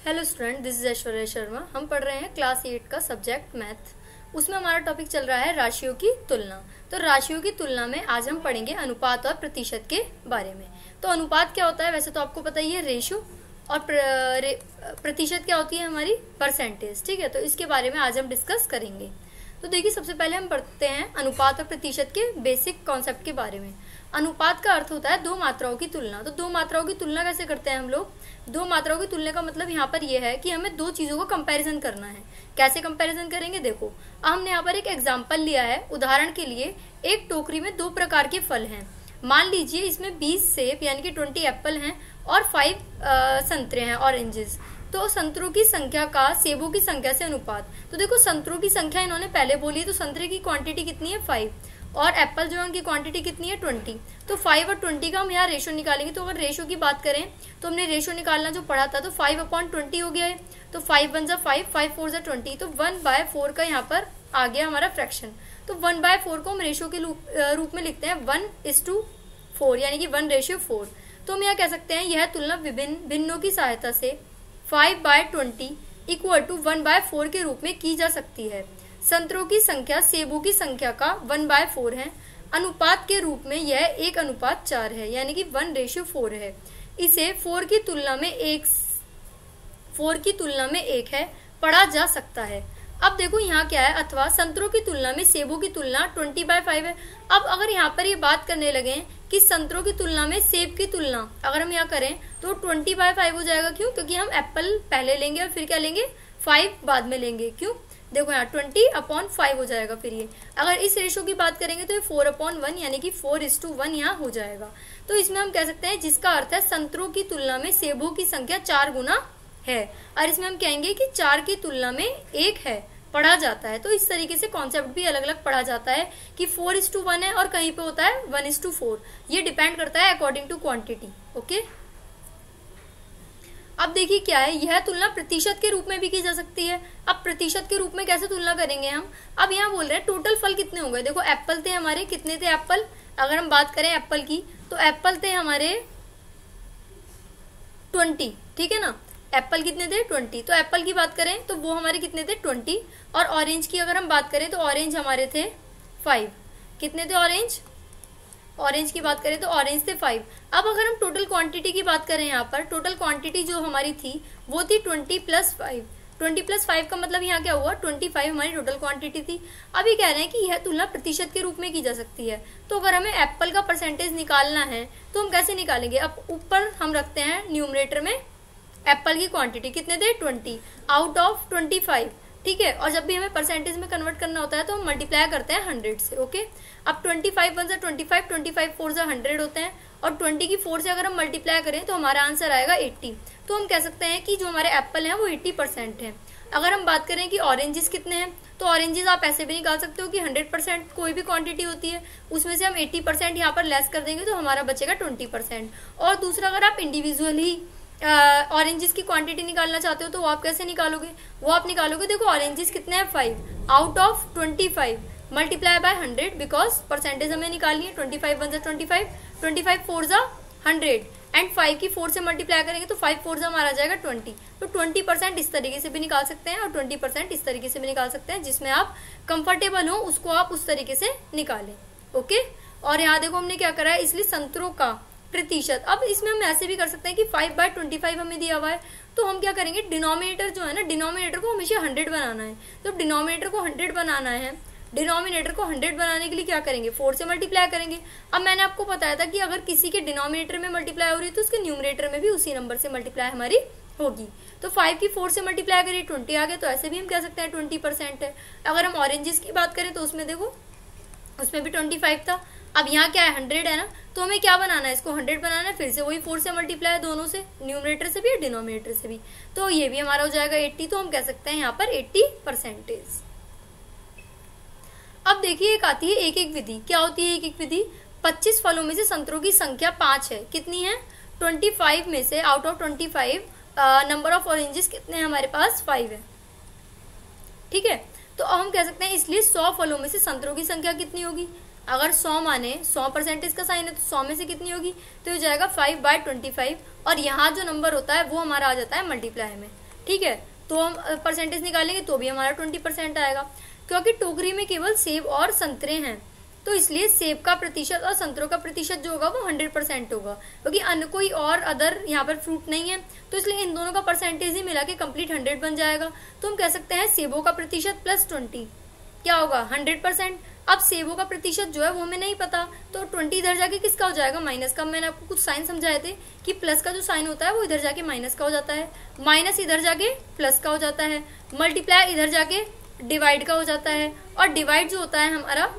Hello student, this is Aishwarya Sharma. हम पढ़ रहे हैं क्लास 8 का सब्जेक्ट मैथ। उसमें हमारा टॉपिक चल रहा है राशियों की तुलना। तो राशियों की तुलना में आज हम पढ़ेंगे अनुपात और प्रतिशत के बारे में। तो अनुपात क्या होता है, वैसे तो आपको पता ही है, रेशो। और प्रतिशत क्या होती है, हमारी परसेंटेज। ठीक है, तो इसके बारे में आज हम डिस्कस करेंगे। तो देखिए, सबसे पहले हम पढ़ते हैं अनुपात और प्रतिशत के बेसिक कॉन्सेप्ट के बारे में। अनुपात का अर्थ होता है दो मात्राओं की तुलना। तो दो मात्राओं की तुलना कैसे करते हैं हम लोग? दो मात्राओं की तुलना का मतलब यहाँ पर यह है कि हमें दो चीजों का कंपैरिजन करना है। कैसे कंपैरिजन करेंगे? देखो, हमने यहाँ पर एक एग्जांपल लिया है। उदाहरण के लिए, एक टोकरी में दो प्रकार के फल हैं। मान लीजिए इसमें 20 सेब यानी कि 20 एप्पल हैं और 5 संतरे हैं, ऑरेंजेस। तो संतरों की संख्या का सेबों की संख्या से अनुपात। तो देखो, संतरों की संख्या इन्होंने पहले बोली है, तो संतरे की क्वांटिटी कितनी है? 5। और एप्पल जो है उनकी क्वांटिटी कितनी है? 20। तो 5 और 20 का हम यहाँ रेशो निकालेंगे। तो अगर रेशो की बात करें तो हमने रेशो निकालना जो पढ़ा था, तो 5/20 हो गया है। तो 5 1 5, 5 4 20। तो 1/4 का यहाँ पर आ गया हमारा फ्रैक्शन। तो 1/4 को हम रेशो के रूप में लिखते हैं 1:4, यानी कि 1:4। तो हम यहाँ कह सकते हैं यह तुलना विभिन्न भिन्नों की सहायता से 5/20 = 1/4 के रूप में की जा सकती है। संतरों की संख्या सेबों की संख्या का 1/4 है। अनुपात के रूप में यह 1:4 है, यानी कि 1:4 है। इसे 4 की तुलना में 1 है पढ़ा जा सकता है। अब देखो यहाँ क्या है, अथवा संतरों की तुलना में सेबों की तुलना 20/5 है। अब अगर यहाँ पर ये बात करने लगे कि संतरों की तुलना में सेब की तुलना अगर हम यहाँ करें तो 20/5 हो जाएगा। क्यों? क्योंकि हम एप्पल पहले लेंगे और फिर क्या लेंगे? 5 बाद में लेंगे। क्यों? देखो यहाँ 20/5 हो जाएगा। फिर ये अगर इस रेशो की बात करेंगे तो ये 4/1 यानी कि 4:1 यहाँ हो जाएगा। तो इसमें हम कह सकते हैं, जिसका अर्थ है संतरों की तुलना में सेबों की संख्या 4 गुना है। और इसमें हम कहेंगे कि 4 की तुलना में 1 है पढ़ा जाता है। तो इस तरीके से कॉन्सेप्ट भी अलग अलग पढ़ा जाता है कि 4:1 है और कहीं पे होता है 1:4। ये डिपेंड करता है अकॉर्डिंग टू क्वांटिटी। ओके, अब देखिए क्या है, यह तुलना प्रतिशत के रूप में भी की जा सकती है। अब प्रतिशत के रूप में कैसे तुलना करेंगे हम? अब यहाँ बोल रहे हैं टोटल फल कितने हो गए। देखो, एप्पल थे हमारे, कितने थे एप्पल? अगर हम बात करें एप्पल की तो एप्पल थे हमारे 20। ठीक है ना, एप्पल कितने थे? 20। तो एप्पल की बात करें तो वो हमारे कितने थे? 20। और ऑरेंज की अगर हम बात करें तो ऑरेंज हमारे थे 5। कितने थे ऑरेंज? ऑरेंज की बात करें तो ऑरेंज थे 5। अब अगर हम टोटल क्वांटिटी की बात करें, यहाँ पर टोटल क्वांटिटी जो हमारी थी वो थी 20 + 5। 20 + 5 का मतलब यहाँ क्या हुआ? 25 हमारी टोटल क्वांटिटी थी। अब ये कह रहे हैं कि यह तुलना प्रतिशत के रूप में की जा सकती है। तो अगर हमें एप्पल का परसेंटेज निकालना है तो हम कैसे निकालेंगे? अब ऊपर हम रखते हैं न्यूमरेटर में एप्पल की क्वांटिटी, कितने थे? 20 आउट ऑफ 25। ठीक है, और जब भी हमें परसेंटेज में कन्वर्ट करना होता है तो हम मल्टीप्लाई करते हैं 100 से। ओके, अब 25 1 25, 25 4 100 होते हैं और 20 की 4 से अगर हम मल्टीप्लाई करें तो हमारा आंसर आएगा 80। तो हम कह सकते हैं कि जो हमारे एप्पल हैं वो 80% है। अगर हम बात करें कि ऑरेंजेस कितने हैं, तो ऑरेंजेस आप ऐसे भी निकाल सकते हो कि 100% कोई भी क्वांटिटी होती है उसमें से हम 80% यहाँ पर लेस कर देंगे तो हमारा बचेगा 20%। और दूसरा, अगर आप इंडिविजुअली ऑरेंजेस की क्वांटिटी निकालना चाहते हो तो वो आप कैसे निकालोगे? वो आप निकालोगे, देखो ऑरेंजेस कितने हैं? 5 out of 25 multiply by 100, because percentage हमें निकालनी है। 25 1 25, 25 4 100 एंड 5 की 4 से मल्टीप्लाई करेंगे तो 5 4 हमारा जाएगा 20। तो 20% इस तरीके से भी निकाल सकते हैं और 20% इस तरीके से भी निकाल सकते हैं। जिसमें आप कंफर्टेबल हो उसको आप उस तरीके से निकालें। ओके, और यहाँ देखो हमने क्या करा है, इसलिए संतरों का प्रतिशत। अब इसमें हम ऐसे भी कर सकते हैं कि 5/25 हमें दिया हुआ है, तो हम क्या करेंगे, डिनोमिनेटर जो है ना, डिनोमिनेटर को हमेशा 100 बनाना है। तो डिनोमिनेटर को 100 बनाना है, डिनोमिनेटर को 100 बनाने के लिए क्या करेंगे? 4 से मल्टीप्लाई करेंगे। अब मैंने आपको बताया था कि अगर किसी के डिनोमिनेटर में मल्टीप्लाई हो रही है तो उसके न्यूमरेटर में भी उसी नंबर से मल्टीप्लाई हमारी होगी। तो 5 की 4 से मल्टीप्लाई करिए, 20 आ गया। तो ऐसे भी हम कह सकते हैं 20% है। अगर हम ऑरेंजेस की बात करें तो उसमें देखो, उसमें भी 25 था। अब यहाँ क्या है? 100 है ना, तो हमें क्या बनाना है? इसको 100 बनाना है। फिर से वही 4 से मल्टीप्लाई है, दोनों से, न्यूमरेटर से भी और डिनोमिनेटर से भी। तो ये भी हमारा हो जाएगा 80। तो हम कह सकते हैं यहाँ पर 80%। अब देखिए, एक आती है एक एक विधि। क्या होती है एक एक विधि? 25 फलों में से संतरों की संख्या 5 है। कितनी है? 25 में से out of 25 number of oranges कितने हैं हमारे पास? 5 है। ठीक है, तो अब हम कह सकते हैं इसलिए 100 फलों में से संतरों की संख्या कितनी होगी? अगर 100 माने 100% का साइन है तो 100 में से कितनी होगी? तो हो जाएगा 5/25। और यहाँ जो नंबर होता है वो हमारा आ जाता है मल्टीप्लाई में। ठीक है, तो हम परसेंटेज निकालेंगे तो भी हमारा 20% आएगा। क्योंकि टोकरी में केवल सेब और संतरे हैं तो इसलिए सेब का प्रतिशत और संतरों का प्रतिशत जो होगा वो 100% होगा, क्योंकि अन्य कोई और अदर यहाँ पर फ्रूट नहीं है, तो इसलिए इन दोनों का परसेंटेज ही मिला के कंप्लीट 100 बन जाएगा। तो हम कह सकते हैं सेबों का प्रतिशत प्लस 20 क्या होगा 100%। अब सेबों का प्रतिशत जो है वो हमें नहीं पता, तो 20 इधर जाके किसका हो जाएगा, माइनस का। मैंने आपको कुछ साइन समझाए थे कि प्लस का जो साइन होता है वो इधर जाके माइनस का हो जाता है, माइनस इधर जाके प्लस का हो जाता है, मल्टीप्लाई इधर जाके डिवाइड का हो जाता है, और डिवाइड जो होता है हमारा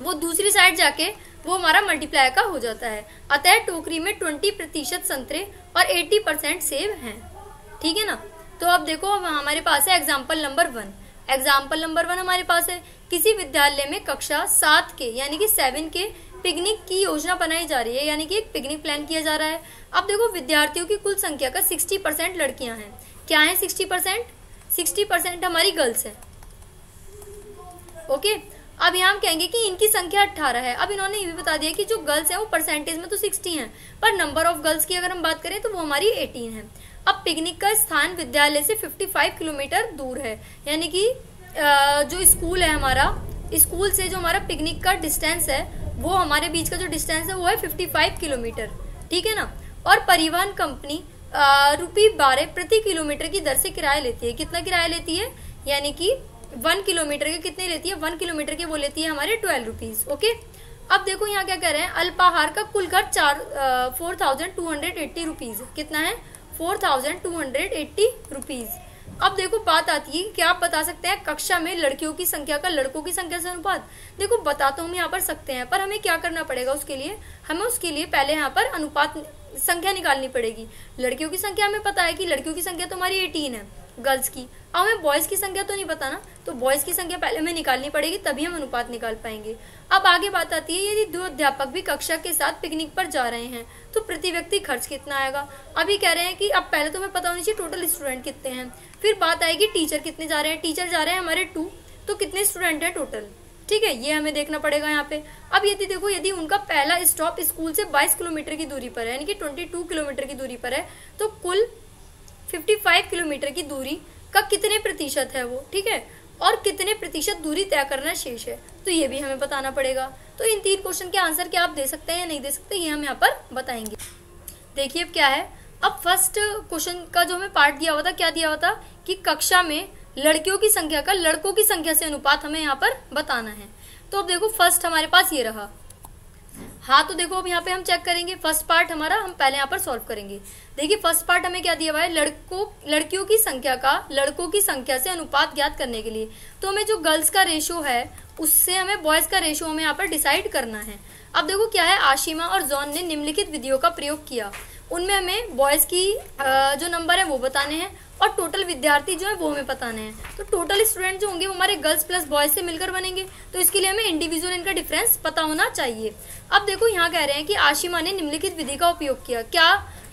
वो दूसरी साइड जाके वो हमारा मल्टीप्लाई का हो जाता है। अतः टोकरी में 20% संतरे और 80% सेब हैं। ठीक है ना। तो अब देखो अब हमारे पास है एग्जाम्पल नंबर 1। एग्जाम्पल नंबर 1 हमारे पास है, किसी विद्यालय में कक्षा 7 के यानी कि 7 के पिकनिक की योजना बनाई जा रही है, यानी कि एक पिकनिक प्लान किया जा रहा है। अब देखो विद्यार्थियों की कुल संख्या का 60% लड़कियां हैं। क्या है 60%? 60% हमारी गर्ल्स है। ओके, अब यहाँ हम कहेंगे कि इनकी संख्या 18 है। अब इन्होंने ये भी बता दिया कि जो गर्ल्स है वो परसेंटेज में तो 60 हैं, पर नंबर ऑफ गर्ल्स की अगर हम बात करें तो वो हमारी 18 है। अब पिकनिक का स्थान विद्यालय से 55 किलोमीटर दूर है, यानी कि जो स्कूल है हमारा, स्कूल से जो हमारा पिकनिक का डिस्टेंस है वो हमारे बीच का जो डिस्टेंस है वो है 55 किलोमीटर। ठीक है ना। और परिवहन कंपनी ₹12 प्रति किलोमीटर की दर से किराया लेती है। कितना किराया लेती है? यानी कि 1 किलोमीटर के कितने लेती है? 1 किलोमीटर के वो लेती है हमारे 12 रुपीज। ओके, अब देखो यहाँ क्या कह रहे हैं, अल्पाहार का कुल खर्च 4280 रुपीज। कितना है? 4280 रुपीज। अब देखो बात आती है, क्या आप बता सकते हैं कक्षा में लड़कियों की संख्या का लड़कों की संख्या से अनुपात? देखो बता तो हम यहाँ पर सकते हैं, पर हमें क्या करना पड़ेगा उसके लिए? हमें उसके लिए पहले यहाँ पर अनुपात संख्या निकालनी पड़ेगी। लड़कियों की संख्या हमें पता है कि लड़कियों की संख्या तो हमारी 18 है गर्ल्स की। अब हमें बॉयज की संख्या तो नहीं पता ना, तो बॉयज की संख्या पहले हमें निकालनी पड़ेगी, तभी हम अनुपात निकाल पाएंगे। अब आगे बात आती है, यदि 2 अध्यापक भी कक्षा के साथ पिकनिक पर जा रहे हैं तो प्रति व्यक्ति खर्च कितना आएगा? अभी कह रहे हैं कि अब पहले तो हमें पता होनी चाहिए टोटल स्टूडेंट कितने हैं, फिर बात आएगी टीचर कितने जा रहे हैं। टीचर जा रहे हैं हमारे 2, तो कितने स्टूडेंट है टोटल? ठीक है, ये हमें देखना पड़ेगा यहाँ पे। अब यदि देखो यदि उनका पहला स्टॉप स्कूल से 22 किलोमीटर की दूरी पर है, यानी कि 22 किलोमीटर की दूरी पर है, तो कुल 55 किलोमीटर की दूरी का कितने प्रतिशत है वो? ठीक है, और कितने प्रतिशत दूरी तय करना शेष है, तो ये भी हमें बताना पड़ेगा। तो इन 3 क्वेश्चन के आंसर क्या आप दे सकते हैं या नहीं दे सकते, ये हम यहाँ पर बताएंगे। देखिए अब क्या है, अब फर्स्ट क्वेश्चन का जो हमें पार्ट दिया हुआ था, क्या दिया हुआ था कि कक्षा में लड़कियों की संख्या का लड़कों की संख्या से अनुपात हमें यहाँ पर बताना है। तो अब देखो फर्स्ट हमारे पास ये रहा। हाँ, तो देखो अब यहाँ पे हम चेक करेंगे फर्स्ट पार्ट हमारा, हम पहले यहाँ पर सॉल्व करेंगे। देखिए फर्स्ट पार्ट हमें क्या दिया हुआ है, लड़कियों की संख्या का लड़कों की संख्या से अनुपात ज्ञात करने के लिए। तो हमें जो गर्ल्स का रेशो है उससे हमें बॉयज का रेशो हमें यहाँ पर डिसाइड करना है। अब देखो क्या है, आशिमा और जॉन ने निम्नलिखित विधियों का प्रयोग किया। उनमें हमें बॉयज की जो नंबर है वो बताने हैं और टोटल विद्यार्थी जो है वो हमें बताने हैं। तो टोटल स्टूडेंट जो होंगे वो हमारे गर्ल्स प्लस बॉयज से मिलकर बनेंगे, तो इसके लिए हमें इंडिविजुअल इनका डिफरेंस पता होना चाहिए। अब देखो यहाँ कह रहे हैं कि आशिमा ने निम्नलिखित विधि का उपयोग किया। क्या?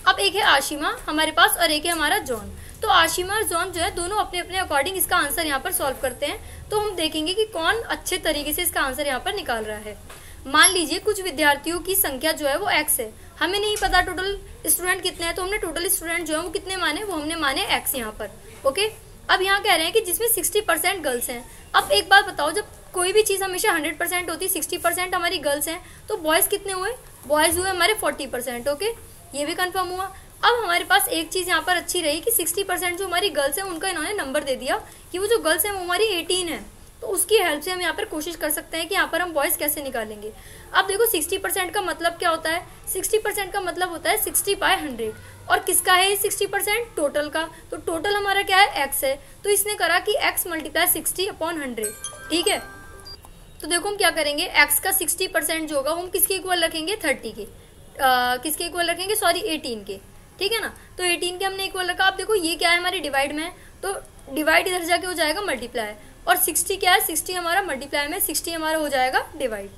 अब एक है आशिमा हमारे पास और एक है हमारा जॉन। तो आशिमा और जॉन जो है दोनों अपने अपने अकॉर्डिंग इसका आंसर यहाँ पर सॉल्व करते हैं, तो हम देखेंगे कि कौन अच्छे तरीके से इसका आंसर यहाँ पर निकाल रहा है। मान लीजिए कुछ विद्यार्थियों की संख्या जो है वो x है, हमें नहीं पता टोटल स्टूडेंट कितने हैं, तो हमने टोटल स्टूडेंट जो है वो कितने माने, वो हमने माने x यहाँ पर। ओके, अब यहाँ कह रहे हैं कि जिसमें 60% गर्ल्स हैं। अब एक बात बताओ, जब कोई भी चीज हमेशा 100% होती, 60% हमारी गर्ल्स हैं, तो बॉयज कितने हुए? बॉयज हुए हमारे 40%। ओके, ये भी कंफर्म हुआ। अब हमारे पास एक चीज यहाँ पर अच्छी रही कि 60% जो हमारी गर्ल्स हैं उनका इन्होंने नंबर दे दिया कि वो जो गर्ल्स हैं वो हमारी 18 है, तो उसकी हेल्प से हम यहाँ पर कोशिश कर सकते हैं कि यहाँ पर हम बॉयज कैसे निकालेंगे। अब देखो 60% का मतलब क्या होता है? 60% का मतलब होता है 60/100, और किसका है 60%? टोटल का। तो टोटल हमारा क्या है? x है, तो इसने करा कि x × 60/100। ठीक है, तो देखो हम क्या करेंगे, x का 60% जो होगा हम किसके इक्वल रखेंगे? 30 के। किसके इक्वल रखेंगे? सॉरी 18 के। ठीक है ना, तो 18 के हमने इक्वल रखा। अब देखो ये क्या है, हमारे डिवाइड में है, तो डिवाइड इधर जाके हो जाएगा मल्टीप्लाई, और 60 क्या है? 60 हमारा मल्टीप्लाई में, 60 हमारा हो जाएगा डिवाइड।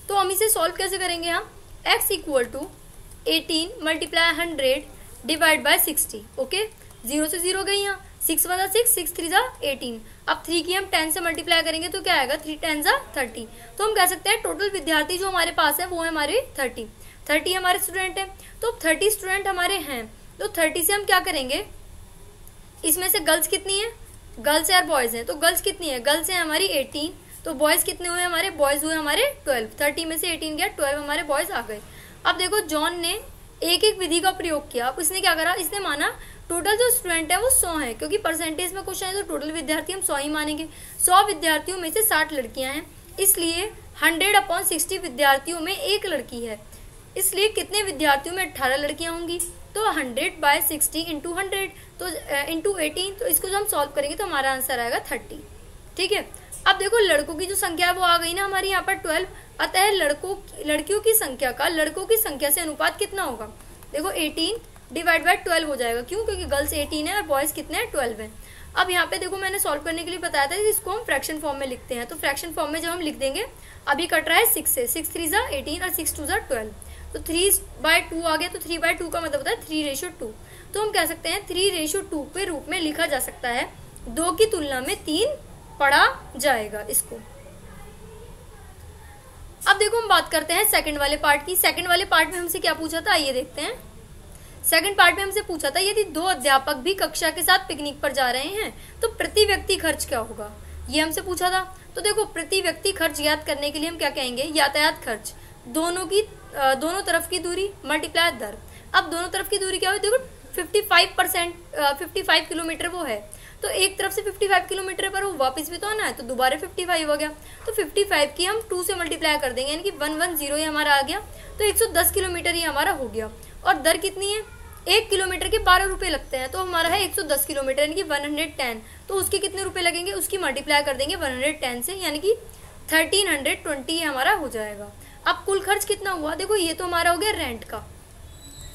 तो हम इसे सॉल्व कैसे करेंगे? हम x = 18 × 100 डिवाइड बाय 60। ओके, 0 से 0 गई यहाँ, 6 × 6, 6 × 3 = 18। अब 3 की हम 10 से मल्टीप्लाई करेंगे तो क्या आएगा? 3 × 10 = 30। तो हम कह सकते हैं टोटल विद्यार्थी जो हमारे पास है वो है हमारे 30 हमारे स्टूडेंट है। तो 30 स्टूडेंट हमारे हैं, तो 30 से हम क्या करेंगे? इसमें से गर्ल्स कितनी है, गर्ल्स और बॉयज हैं, तो गर्ल्स कितनी है, गर्ल्स है हमारी 18, तो बॉयज कितने हुए हमारे, बॉयज हुए हमारे 12, 30 में से 18 गया, 12 हमारे बॉयज आ गए। अब देखो जॉन ने एक एक विधि का प्रयोग किया। अब इसने क्या करा, इसने माना टोटल जो स्टूडेंट है वो 100 है, क्योंकि परसेंटेज में क्वेश्चन है तो टोटल विद्यार्थी हम 100 ही मानेंगे। 100 विद्यार्थियों में से 60 लड़कियां हैं, इसलिए 100/60 विद्यार्थियों में एक लड़की है, इसलिए कितने विद्यार्थियों में 18 लड़कियां होंगी, तो 100/60 इंटू 100 तो इंटू 18, तो इसको जो हम सॉल्व करेंगे तो हमारा आंसर आएगा 30। ठीक है, अब देखो लड़कों की जो संख्या है वो आ गई ना हमारी यहाँ पर 12, अतः लड़कियों की संख्या का लड़कों की संख्या से अनुपात कितना होगा, देखो 18 डिवाइड बाय 12 हो जाएगा। क्यों, क्योंकि गर्ल्स 18 है और बॉयज कितने हैं 12 है। अब यहाँ पे देखो मैंने सॉल्व करने के लिए बताया था इसको हम फ्रैक्शन फॉर्म में लिखते हैं, तो फ्रैक्शन फॉर्म में जब हम लिख देंगे, अभी कट रहा है 6 से, 6 3 = 18 और 6 2 = 12, तो 3/2 आ गया, तो 3/2 का मतलब होता है 3:2, तो हम कह सकते हैं 3:2 के रूप में लिखा जा सकता है, 2 की तुलना में 3 पढ़ा जाएगा इसको। अब देखो हम बात करते हैं सेकंड वाले पार्ट की। सेकंड वाले पार्ट में हमसे क्या पूछा था, आइए देखते हैं। सेकंड पार्ट में हमसे पूछा था यदि 2 अध्यापक भी कक्षा के साथ पिकनिक पर जा रहे हैं तो प्रति व्यक्ति खर्च क्या होगा, ये हमसे पूछा था। तो देखो प्रति व्यक्ति खर्च ज्ञात करने के लिए हम क्या कहेंगे, यातायात खर्च, दोनों तरफ की दूरी मल्टीप्लाई दर। अब दोनों तरफ की दूरी क्या हुई, देखो 55 किलोमीटर वो है, तो एक तरफ से 55 किलोमीटर पर वो वापस भी तो आना है, तो दोबारा 55 हो गया, तो 55 की हम 2 से मल्टीप्लाई कर देंगे, यानी कि 110 ये हमारा आ गया, तो 110 किलोमीटर ये हमारा हो गया। और दर कितनी है, 1 किलोमीटर के 12 रुपए लगते हैं, तो हमारा है 110 किलोमीटर यानी कि 110, तो उसके कितने रुपए लगेंगे, उसकी मल्टीप्लाई कर देंगे 110 से, यानी कि 1320 ये हमारा हो जाएगा। अब कुल खर्च कितना हुआ, देखो ये तो हमारा हो गया रेंट का,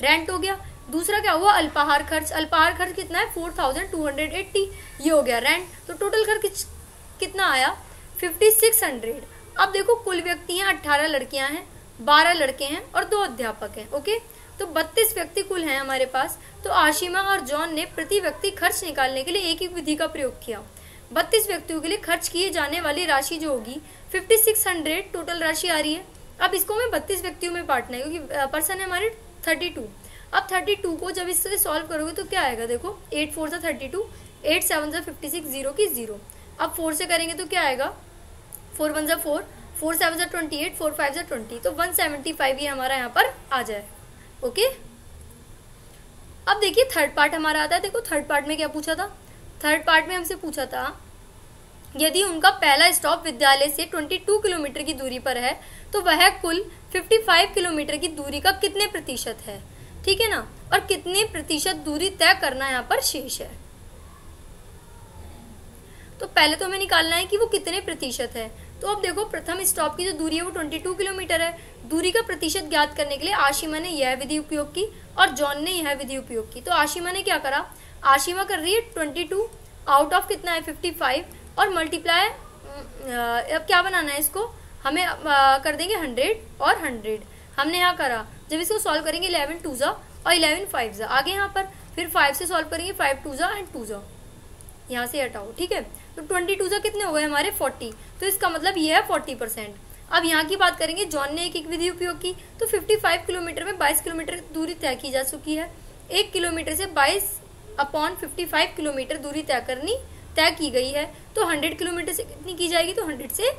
रेंट हो गया। दूसरा क्या हुआ, अल्पाहार खर्च, अल्पाहार खर्च कितना है 4280, ये हो गया रेंट, तो टोटल खर्च कितना आया 5600। अब देखो कुल व्यक्ति हैं 18 लड़कियां हैं, 12 लड़के हैं और 2 अध्यापक हैं, ओके, तो 32 व्यक्ति कुल हैं हमारे पास। तो आशिमा और जॉन ने प्रति व्यक्ति खर्च निकालने के लिए एक एक विधि का प्रयोग किया। 32 व्यक्तियों के लिए खर्च किए जाने वाली राशि जो होगी 5600 टोटल राशि आ रही है। अब इसको हमें 32 व्यक्तियों में बांटना है, क्योंकि पर्सन है हमारे 32। अब 32 को जब इससे सॉल्व करोगे तो क्या आएगा, देखो 8 4 = 32, 8 7 = 56, 0 की 0। अब 4 से करेंगे तो क्या आएगा, 4 1 = 4, 4 7 = 28, 4 5 = 20, तो 175 ये हमारा यहाँ पर आ जाए, ओके। अब देखिए थर्ड पार्ट हमारा आता है। देखो थर्ड पार्ट में क्या पूछा था, थर्ड पार्ट में हमसे पूछा था यदि उनका पहला स्टॉप विद्यालय से 22 किलोमीटर की दूरी पर है तो वह कुल 55 किलोमीटर की दूरी का कितने प्रतिशत है, ठीक है ना, और कितने प्रतिशत दूरी तय करना यहाँ पर शेष है। तो पहले तो हमें निकालना है कि वो कितने प्रतिशत है। तो अब देखो प्रथम स्टॉप की जो दूरी है वो 22 किलोमीटर है। दूरी का प्रतिशत ज्ञात करने के लिए आशिमा ने यह विधि उपयोग की और जॉन ने यह विधि उपयोग की। तो आशिमा ने क्या करा, आशिमा कर रही है 22 आउट ऑफ कितना है 55 और मल्टीप्लाई, अब क्या बनाना है इसको हमें कर देंगे 100 और 100। हमने यहाँ करा, जब इसको सॉल्व करेंगे 11 2 और 11 5 आगे यहाँ पर, फिर 5 से सॉल्व करेंगे 5 2 एंड 2 यहाँ से हटाओ, ठीक है। तो 22 कितने हो गए हमारे 40, तो इसका मतलब ये है 40%। अब यहाँ की बात करेंगे, जॉन ने एक एक विधि उपयोग की, तो 55 किलोमीटर में 22 किलोमीटर दूरी तय की जा चुकी है। 1 किलोमीटर से 22/55 किलोमीटर दूरी तय की गई है, तो 100 किलोमीटर से कितनी की जाएगी, तो 100 से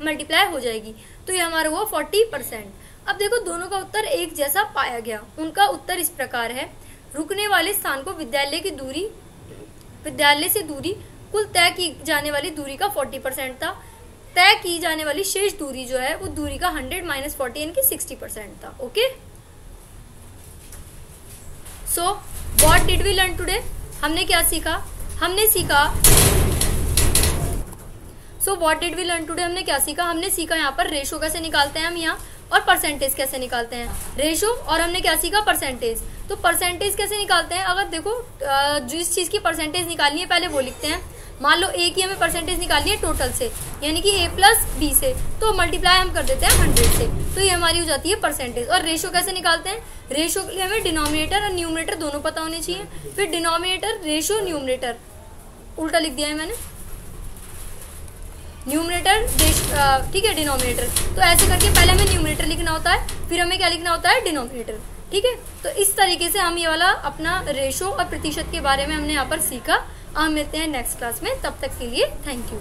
मल्टीप्लाई हो जाएगी, तो ये हमारा हुआ 40%। अब देखो दोनों का उत्तर एक जैसा पाया गया। उनका उत्तर इस प्रकार है, रुकने वाले स्थान को विद्यालय से दूरी कुल तय की जाने वाली दूरी का 40% था। तय की जाने वाली शेष दूरी जो है वो दूरी का 100 - 40 यानी कि 60% था, okay. So what did we learn today, हमने क्या सीखा, हमने सीखा हमने क्या सीखा, हमने सीखा यहाँ पर रेशो कैसे निकालते हैं हम यहाँ, और परसेंटेज कैसे निकालते हैं। रेशो और हमने क्या सीखा, परसेंटेज। तो परसेंटेज कैसे निकालते हैं, अगर देखो जिस चीज की परसेंटेज निकालनी है पहले वो लिखते हैं। मान लो ए की हमें परसेंटेज निकालनी है टोटल से, यानी कि a + b से, तो मल्टीप्लाई हम कर देते हैं 100 से, तो ये हमारी हो जाती है परसेंटेज। और रेशो कैसे निकालते हैं, रेशो के लिए हमें डिनोमिनेटर और न्यूमरेटर दोनों पता होने चाहिए। फिर डिनोमिनेटर रेशो न्यूमरेटर उल्टा लिख दिया है मैंने, न्यूमरेटर ठीक है डिनोमिनेटर, तो ऐसे करके पहले हमें न्यूमरेटर लिखना होता है, फिर हमें क्या लिखना होता है डिनोमिनेटर। ठीक है। तो इस तरीके से हम ये वाला अपना रेशो और प्रतिशत के बारे में हमने यहाँ पर सीखा। हम मिलते हैं नेक्स्ट क्लास में, तब तक के लिए थैंक यू।